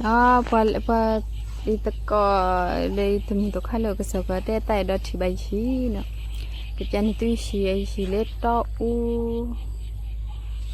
พอđiตะกอเลยทำตัวข้าเลยก็สกัดได้แต่ดอที่ใบชีเนาะก็จะนี่ตัวชีไอชีเล็ดต่ออู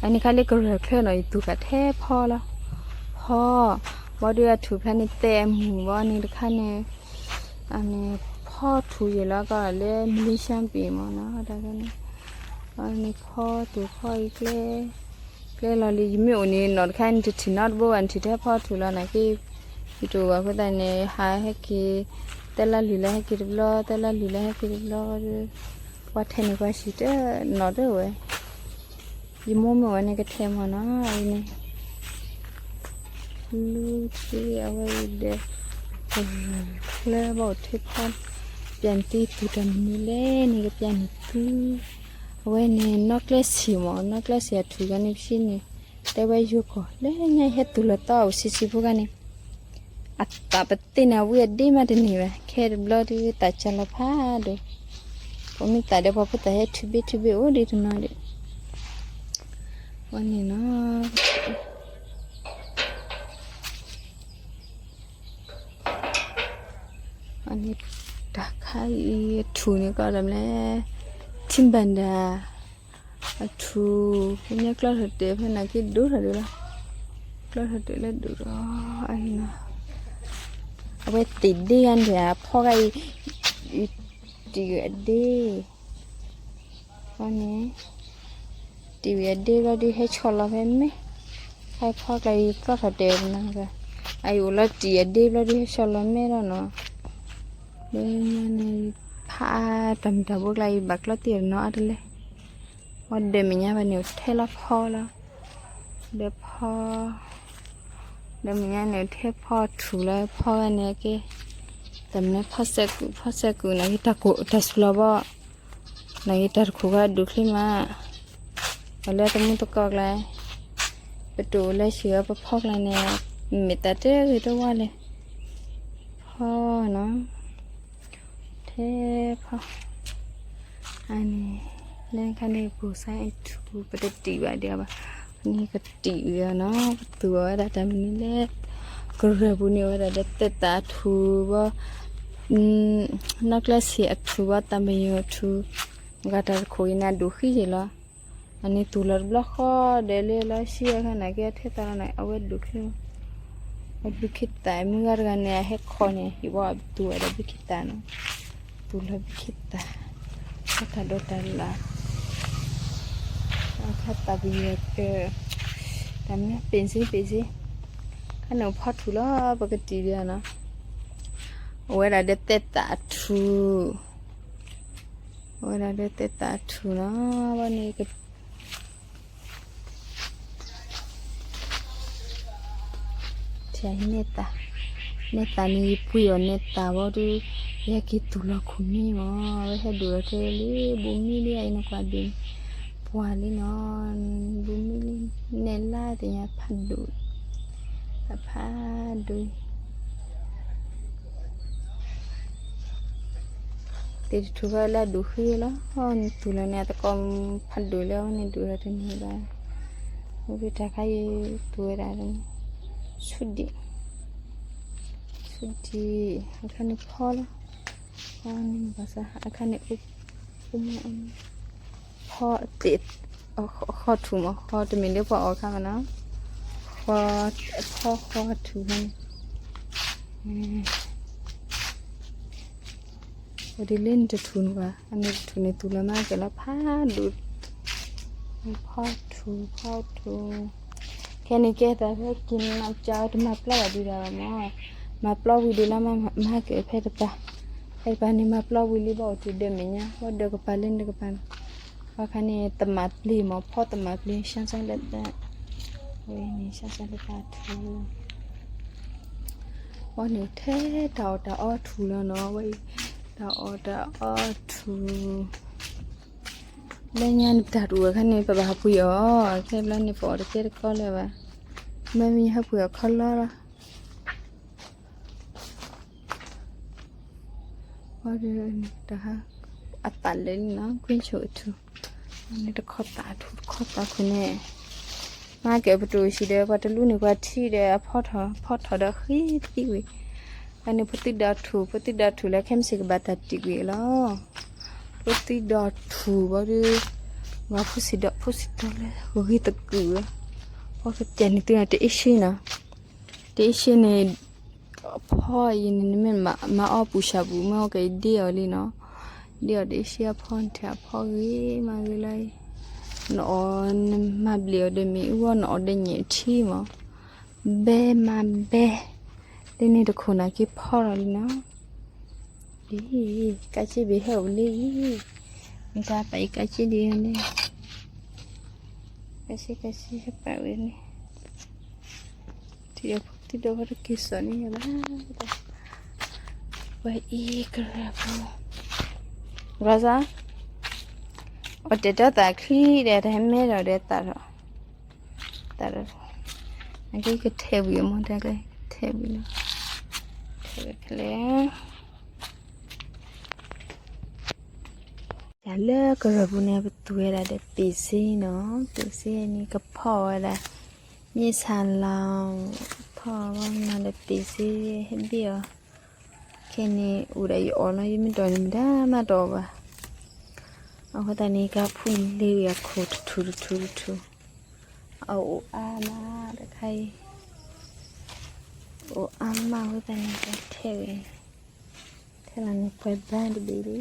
อันนี้ข้าเล็กก็เรือเคลื่อนหน่อยตัวกระแทกพอแล้วพอว่าเดือถูกพระนี่เต็มหูว่านี่ข้าเนี่ยอันนี้พ่อถูอยู่แล้วก็เล่นมิลิชัมปีมาเนาะแต่ก็นี่อันนี้พ่อตัวพ่ออีกเลยเราเลยไม่เอานี่นอดข้านี่ที่นอดบัวอันที่แท้พ่อถูแล้วนะกี่itu aku tanya hai heki telah lila heki dulu telah lila heki dulu what ini pasti tu nada we ibu mau ni kita mana ini lucu awal deh lepas tu kan janti tu dah mula ni kita janti awal ni nak lesi mau nak lesi tu kan ni sini tapi juga le ni het tu le tahu sisi bukan ni आता पत्ती ना वो अड्डी में नहीं है खेर ब्लड ताचा लफा दो पमी तारे पापा ताहे ठुबे ओ डी ना रे वनी ना अनि ढाका ये ठुने करमले थिम्बन्दा ठु पुnya क्लास हटे फना कि दूर हटे क्लास हटे ले दूर आई नाเอาไปติดดีกันเถอะพ่อไอ้ตีดีวันนี้ตีดีก็ดีให้ชอลล์ให้ไหมให้พ่อไอ้ก็ถัดเดินนะครับไอ้อุลตีดีก็ดีให้ชอลล์ไม่แล้วเนาะเดี๋ยวนี้ผ้าตำตะบุกไอ้บักละตีเนาะอะไรวันเดิมเนี่ยวันนี้เทละพ่อแล้วเดี๋ยวพ่อเดี๋ยวมันเนี่ยเทพพ่อถูแล้วพ่อเนี่ยก็แต่เนี่ยพ่อเสกุนะที่ตาสุลบ่นะที่ตาคู่ก็ดูคลิปมาแล้วแต่มึงตะกอกเลยไปดูเลยเชื่อไปพ่อเลยเนี่ยมีแต่เจ้าคือตัวว่าเลยพ่อเนาะเทพพ่ออันนี้เล่นคันนี้ผู้ใส่ถูไปได้ตีไว้เดียวบ่นี่ก็ตีเนาะตัวได้แต่มันนี่แหละก็เรือบุญเนี่ยได้แต่ตาทูว่านักเล่นเสียทูว่าตามไปอยู่ทูก็แต่คุยน่าดูขี้จีละอันนี้ตัวเลือดบล็อกก็เดลี่ละเสียขนาดแค่เท่าไหร่เอาไว้ดูขี้เอาดูขี้ตายมึงกันเนี่ยให้คอเนี่ยที่ว่าตัวได้ดูขี้ตาเนาะตัวเลือดขี้ตาก็ถ้าโดนละถ้าตาบีแต่เนี่ยเป็นสิขนมพอถูแล้วปกติเดียวนะเวลาเด็ดเตตาถูนะวันนี้ก็ใช่เนตานี่ปุยเนตาว่าดูอยากกินตุลาคุมีมั้งไว้ให้ดูแล้วเธอเลยบุ้มนี่เลยไอ้นกว่าดินพวาลีนอนบุ้มนี่เนล่าแต่ยาพัดดูติดทุกข์แล้วดูขี้แล้วตุลาเนี่ยตะกอมพัดดูแล้วนี่ดูแล้วที่นี่ได้วิธีการตัวอะไรสุดดีอาการนี้พอแล้วนี่ภาษาอาการนี้พอติดขอถูมั้งขอจะมีเรื่องพอออกค่ะนะขอถูมันวันนี้เล่นจะทุนวะอันนี้ทุนในตุลามากแต่ละผ้าดูพ่อถูแค่นี้แกแต่แค่กินน้ำเจ้าที่มาปลาดีแล้วมาปลาวิดีแล้วมาเกิดเพศปะนี่มาปลาวิดีบอกจุดเดิมเนี่ยว่าเด็กกับปลาเล่นเด็กกับปลาว่าคันนี้ตมาปลีมาพ่อตมาปลีช่างเล็ดได้เว้ยนี่ช่างเล็ดตาถูวันนี้เท่ดาวอ้อถูแล้วเนาะเว้ยดาวอ้อถูเล่นยันตัดหัวคันนี้ไปบ้าปุยแค่เล่นนี่ปอดแค่ก็เลยวะไม่มีให้เผื่อเขาล้อละว่าเดินนะคะอัตตาเล่นนะคุณโฉดถูอันนี้จะข้อตาถูข้อตาคุณแน่ มาเก็บประตูสิเด้อพอตะลุนี่กว่าที่เด้อพอถอดขี้ที่วิอันนี้พอติดดาถูแล้วเข้มสิกบาตัดติวิแล้วพอติดาถูบ่ดื้อว่าผู้สิเลยโอ้ยตะกือพอก็เจนนี่ตัวเตอิชินะเตอิชินี่พ่อยินนี่มันมาอ้อปูชาบูมาก็เดียวเลยเนาะเดียวเตอิชิพ่อแท้พ่อเอ้ยมาเลยนอนมาเบลียวเดมีว่านอนเดนยี่ที่มั้งเบมาเบเดนี่ตะคนน่ะกี่พ่อเลยเนาะดีกะจิเบเหวเลยมีตาไปกะจิดีนี่กะจิไปเว้ยนี่ที่เดียวก็กินสนี่บ้างว่าอีกแล้วราซาโอ้เด็ดตาคลีเด็ดให้แม่เราเด็ดตาอันนี้ก็เทวิวมันได้ก็เทวิวเลยอย่าเลิกกระบุเนี่ยประตูอะไรเด็ดปีซีเนาะปีซีนี่ก็พอละมีสันลาวพอว่ามาเด็ดปีซีเห็นเดียวแค่นี้อุไรอ่อนแล้วยังไม่โดนไม่ได้มาโดนว่ะเอาตอนนี้ก็พุ่งเรียกโคตรทูเอาอามาเด็กใครโอ้อามาเอาตอนนี้ก็เท่านี้ไปบ้านดีดี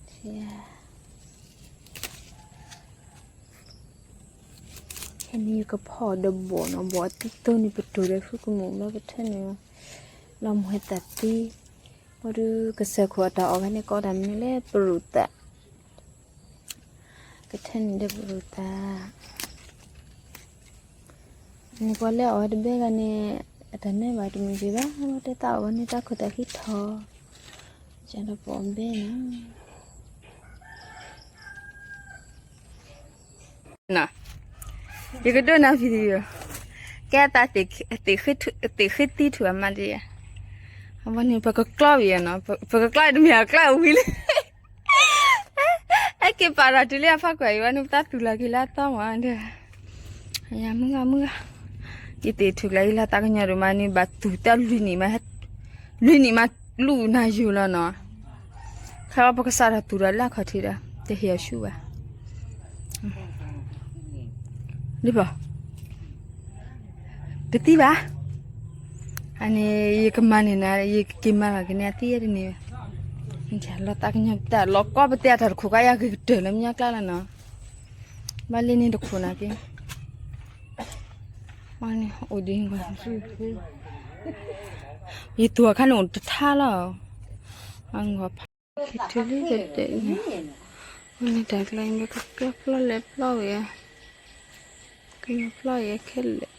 เชียแค่นี้ก็พอเดิมบ่เนาะบ่ติดตัวนี่ประตูได้ฝึกมุมแล้วก็เท่านี้เราไม่ตัดตีมาดูกระเสือกหัวตาออกให้ในกอดำนี่แหละปรุตะกระเทนเดปรุตะนี่ก็แล้วเอาเด็กกันเนี่ยแต่เนี่ยว่าจะมีจีบ้าเราได้ตาวันนี้ตาขุดตาคิดทอจะรับปอมเบ้นะยังก็ดูนะวิดีโอแกตาติขึ้นตีถั่วมาดิวันนี้พอก็กล้าอยู่เนาะพอก็กล้าดูมีอะไรกล้าวิ่งไอ้เก็บปลาตัวเลี้ยฟักไว้วันนี้ตัดตุลากิลาต้อมาเด้อยามึงยี่ตีตุลากิลาตากันยารุมานี่บัตตุตาลุนี่มาลูน่าอยู่แล้วเนาะข้าวปกสารตุลาละขอทีละเดี๋ยวชัวดิบ่กติบ่อันนี้ยี่กมันนี่นะยี่กิมมาละกันเนี่ยที่ยันนี่จะลอตักเนี่ยแต่ล็อกก็ไปเตะถัดคุกายาคือเดินแล้วเนี่ยกล้าแล้วเนาะบ้านนี้ดูคนนะพี่บ้านนี้โอ้ดีกว่ายี่ตัวขนุนท่าแล้วอังว่าคิดถึงเด็กวันนี้แต่อะไรไม่ก็เกล้าเล็บเล่าอ่ะก็เล่าอ่ะแค่เล็บ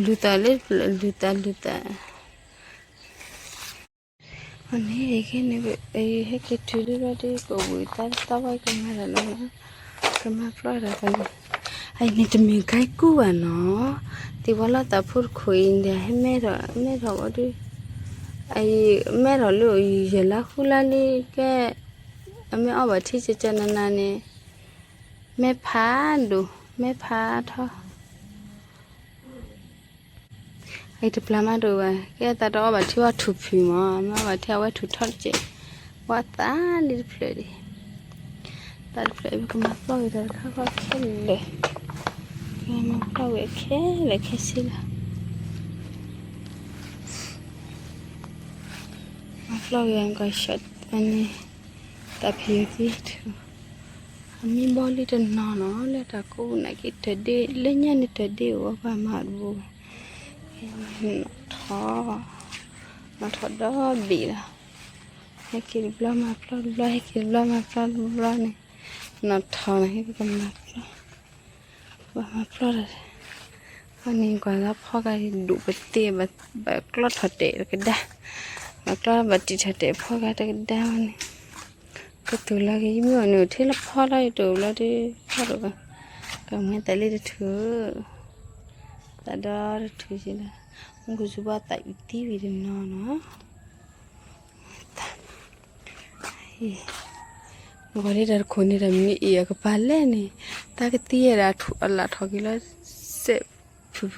ดูตาเล็บดูตาอันนี้แค่นี้ให้คิดถึงว่าดีก็วิ่งตาไว้ก็มาแล้วนะก็มาปล่อยแล้วกันไอ้นี่จะมีใครกู้อ่ะเนาะที่ว่าเราแต่พูดคุยเดี๋ยวให้แม่เราว่าดิไอ้แม่เราเลยเยอะละคุลาลีแกแม่เอาไว้ที่จะนานๆเนี่ยแม่พาดูแม่พาเถอะไอ้ทุกปลามาดูว่าแกตาดอกแบบที่ว่าถูกผิวมาแบบที่ว่าถูกทอดเจว่าตาลิบเลยตาลิบเลยก็มาปล่อยตาข้าวก็แค่เลยมาปล่อยแค่สิละมาปล่อยยังก็ช็อตอันนี้ตาพิวที่ถูกมีบอลลิตนอนเลยตากูนักกิจเดย์เล่นยันนิดเดียวว่ามาดูมาทอดดอกบีละให้กินบล้อมาปลอดบล้อให้กินบล้อมาปลอดบล้อนี่นัดทอนะให้ก็มาปลอดว่ามาปลอดอะไรวันนี้ก่อนแล้วพ่อก็ดูไปเตี้ยแบบกลอดทอดเดะก็ได้แบบกลอดแบบจีทอดเดะพ่อก็ได้วันนี้ก็ตัวละก็ยิ่งเหนื่อยที่ละพ่อเลยตัวละที่พ่อดูกันก็เหมือนแต่เลี้ยเธอแต่ดอถือสิละมึงก็จะว่าแต่อีกทีวีเนาะ Ngồi đây là khôn đây là mi ỉa cái bà lên này ta cái tia là thọ cái là sẽ phu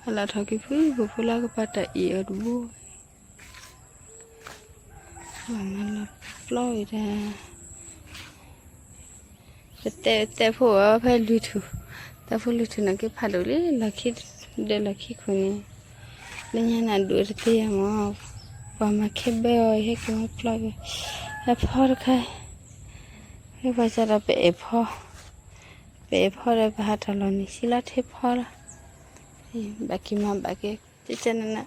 là thọ cái phu là cái bà ta ỉa đủ và nó lôi raแต่พวกเพื่อนรู้ถูกแต่พวกรู้ถูกนั่นก็พาดูเลยลักขี้เดลักขี้คนนี้แล้วยังน่าดูที่ที่มั้งว่ามาแค่เบลให้กินมาปล่อยแล้วพอใครให้ว่าจะรับไปพอได้ไปหาทะเลนี่สิละเทพอละบักกี้มาบักกี้จะเจนน่ะ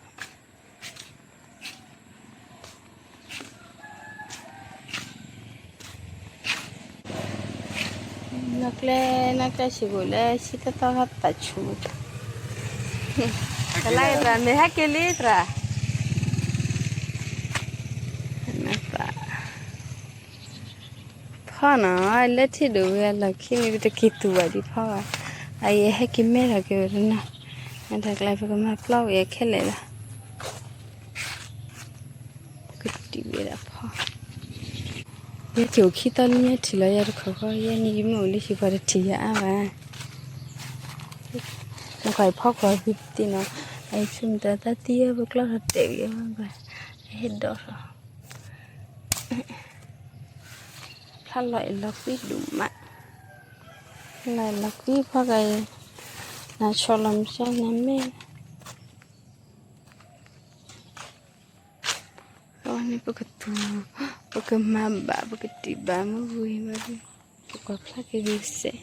นักเล่สิบุเล่สิตาตาหัดตัดชูอะไรกันเนี่ยฮักเกลีตระนักตาพ่อเนาะเล็ดที่ดูเวลาขี้มีแต่คิดตัวดิพ่อไอ้ให้กินไม่ได้ก็รู้นะมันถักไล่ไปก็มาเปล่าเองแค่เลยละก็ดีเวลาพ่อเดี๋ยวเจ้าขี้ตอนนี้ที่เราอยากเขาก็ยังนี่ไม่รู้ที่พอจะที่จะอะไรมันคอยพ่อคอยพิจารณาไอ้ชุมแต่ตาเตี้ยพวกเราเตะยังมันไปเห็ดดอกถ้าลอยลักวิดุมะลอยลักวิพ่อไงน่าชอบลำไส้น้ำแม่วันนี้ปกติปกติมาบ้าปกติบ้ามาวุ่นมาดิปกติพลาดกินเสร็จ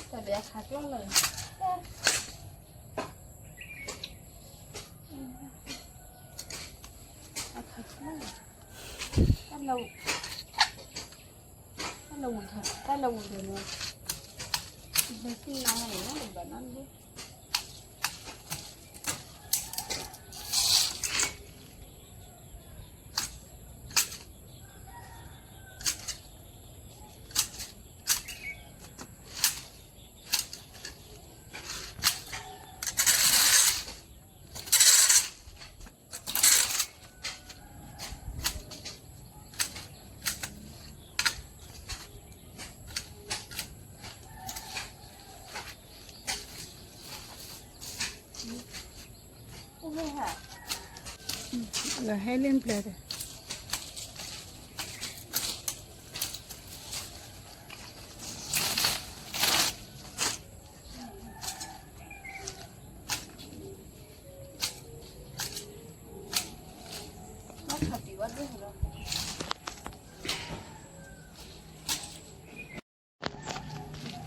แต่เดี๋ยวขาดเลยขาดตั้งเราหุ่นเถอะตั้งเราหุ่นเดี๋ยวนี้ไม่ขึ้นน้ำอะไรนั่นแบบนั้นดิlà hay lên plate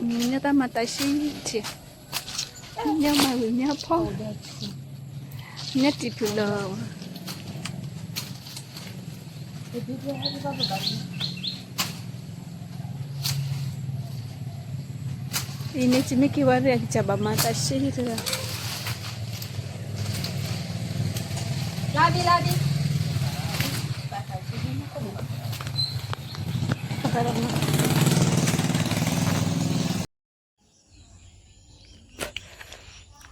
Minha tá matando gente. Minha mãe, minha pó. Minha tipo não. Ini cumi kiwar ya coba mata sih itu. Ladi.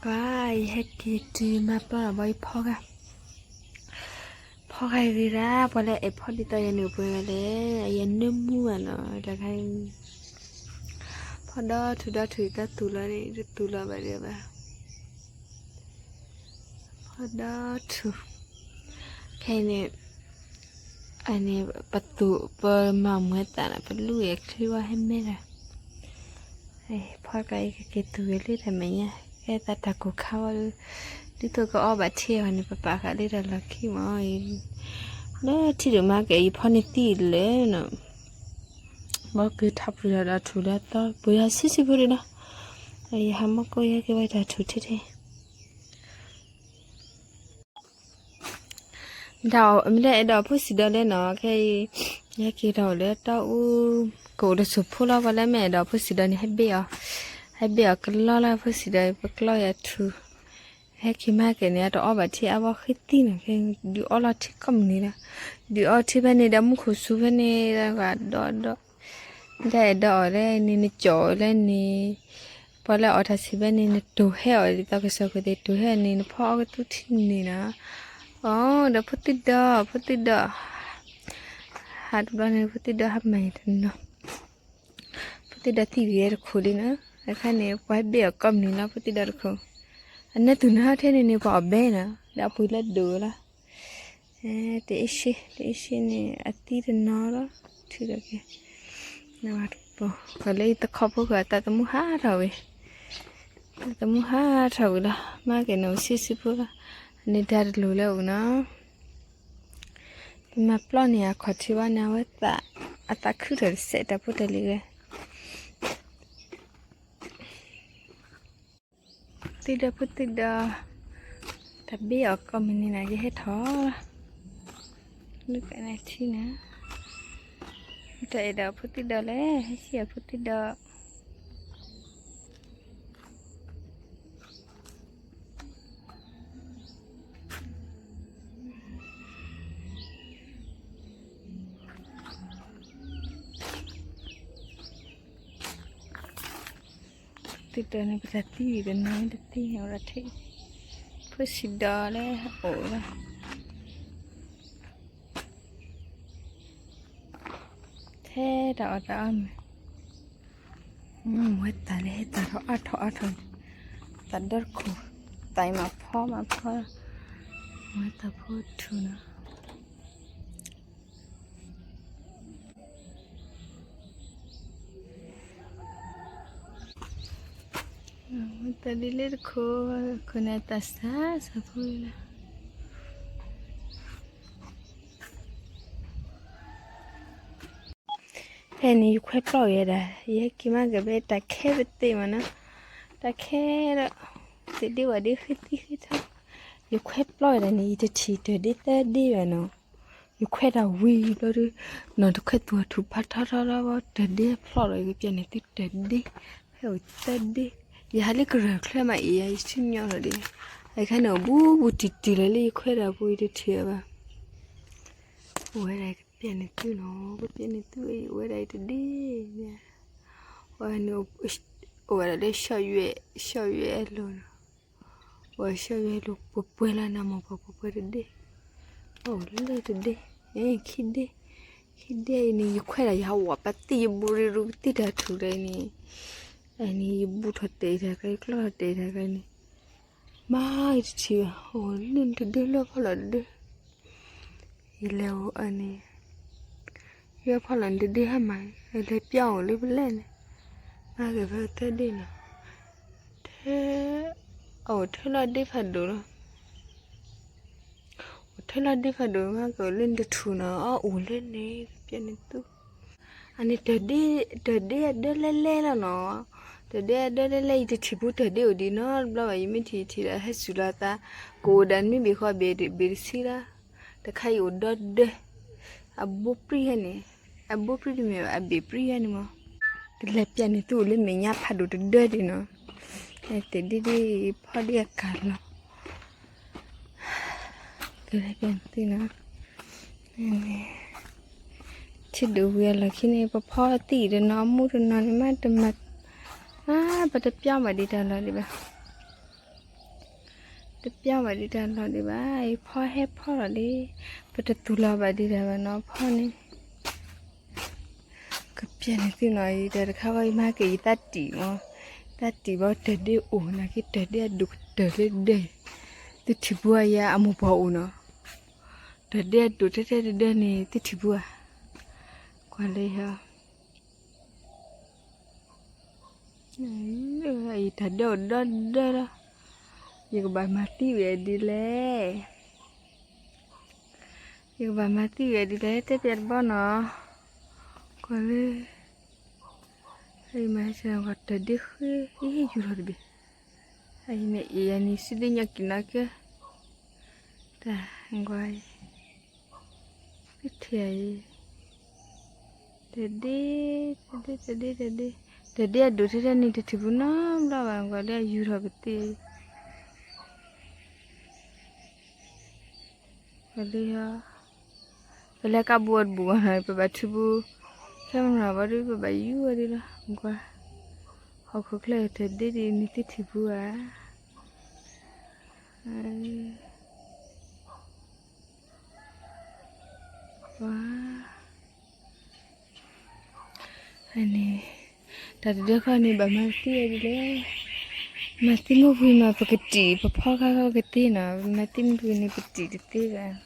Cái hết kia mà bỏ bay phò cả. Phò cái gì ra, bỏ lại phò đi tới nhà bữa đấy, nhà nước mua nó là cái phò đó thử ta tủ là vậy đấy bà. Phò đó thử cái này anh này bắt tủ bờ mỏng hết ta là bắt lùi khi qua hết mệt rồi. Phò cái tủ cái này mày nha. Cái ta đặt cổ khao đi tôi có ở bát thiêu này bà cả đi là khi mà đó thì được mà cái panity lẽ nó mà cứ thắp ra là thủ ra to bây giờ xí vừa đó ai ham mà coi cái vậy là thủ thế đào mình đây đào phơi xịt đây nó cái nhớ khi đầu đấy tao cổ được sụp phô lo vào lại mẹ đó phải xí đời này hay bịa cái lo là phải xí đời phải lo ya thu hay khi mà cái này đó ở thì ở khi tin là cái đi ở là thì cầm này là đi ở thì bên này đã muốn khử sụp bên này là đó đó đây đó đây này chỗ đây này bỏ lại ở thật thì bên này đồ heo thì tao cái sao cái đồ heo này nó phô cái túi thìn này nè đó phút tít đó hạt đó này phút tít đó hấp mày thân nó phút tít đó thì về được khổ đi nữa cái này quái bể cầm này nó phút tít đó được không anh nói tụi nó thế này bỏ bé nữa đã bùi lát đứa đó để xí này ăn tí thì nó đó thì được kìa nào bỏ còn lấy ta khóc với ta ta muốn hát rồi ta muốn hát rồi đó mà cái nào xí bữa nên ta lùi lâu nó mà plan này khó chịu quá nào ta cứ rồi sẽ ta bắt đầu liền tidak tapi aku minin aja hetol lu kayak sih nah tidak tidak leh siapa tidak tidak nih berarti dan nanti orang teh tidak leh orang thế đó đó mới ta lấy ta đó ăn thôi ta đỡ khổ tại mà phô mới ta phô thu nữa mới ta đi lấy khổ này ta sao vui là thế này khoe bò vậy đó vậy kia mà cái bé ta khé với tiền mà nó ta khé đó thì đi vào đi khít thôi vậy khoe bò là này thì chỉ để đi ta đi vậy nó vậy khoe đầu vi đó đi nó được khoe tua thủ phát đó để đi bò rồi cái chuyện này thì để đi hiểu ta đi vậy hai đứa cười khoe mà ý xin nhau rồi đi cái nào bu tịt lại đi khoe đầu vui đi thiệt mà ủa đây cái này tôi nó cái này tôi ở đây thì đi nha ở đây sao vậy luôn sao vậy luôn bố là nằm ở bố đi lên thì đi khi đi này khoe là giàu quá bắt ti bù ru ti đã thử đây này này bù thật tệ ra cái lo tệ ra cái này mai chị lên thì đi lo phải là đi leo anh giờ phải là đi hả mày lấy piao lấy bên lên mà cái phải thế đi nè thế thế là đi phải được rồi thế là đi phải được mà cái lên được thù nó lên này cái này tu anh ấy để lên là nó để lên thì chỉ bút để ở đi nó bao vậy mình thì là hết sủi là ta cố đàn mình bị khó bị xí ra ta khai ở đó để abu pri này abu pri mình abu pri này mà cái lẹp này tu lên mình nháp hạt đồ đưa đi nó để đi phá đi cả nó cái lẹp thì nó chỉ được việc là khi này phá tỉ rồi nó mua rồi nó mà tầm mặt bắt đầu piao mà đi ra là đi ba tập piao mà đi ra là đi ba phá hết phá là đi bắt đầu tula mà đi ra mà nó phá này cái piao này thì nói để khai mà cái ta chỉ bảo để đi uống là cái để đi đục để đi thì chỉ bua ya amu bau nó để đi đục để này thì chỉ bua qua đây ha ấy thật đâu đó giờ bà mati về đi lẽ giờ bà mati về đi lẽ thế biết bao nó còn lẽ ấy mà sao gặp thật đi khơi ấy chưa rồi bị ấy mẹ ấy anh xin đi nhắc kỹ kia ta quay biết thế Tadi ada tu dah ni tiba nam dah bang kau dia yurah betul. Kali ya. Kali kabuat bukan hari perbatu bu. Sama baru berbayu ada lah. Muka. Aku kelihatan tadi di ni tiba ah. Wah. Ini. Tadi dia kan ni bermati ada le. Mati mu pun apa kecil, papa kakak kecil na. Mati mu pun ni kecil kan.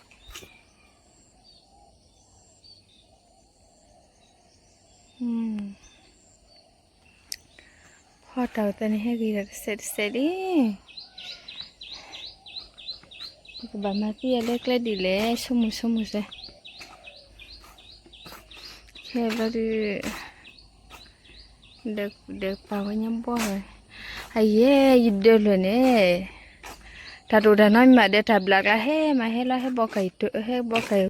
Họ tàu tên hay gì là sẽ đi bà mà kia lấy cái đi lấy xong rồi khi bà đi được bảo cái nhắm bò rồi ai đưa rồi nè ta đồ đã nói mà để tập là cái he mà he là he bò cày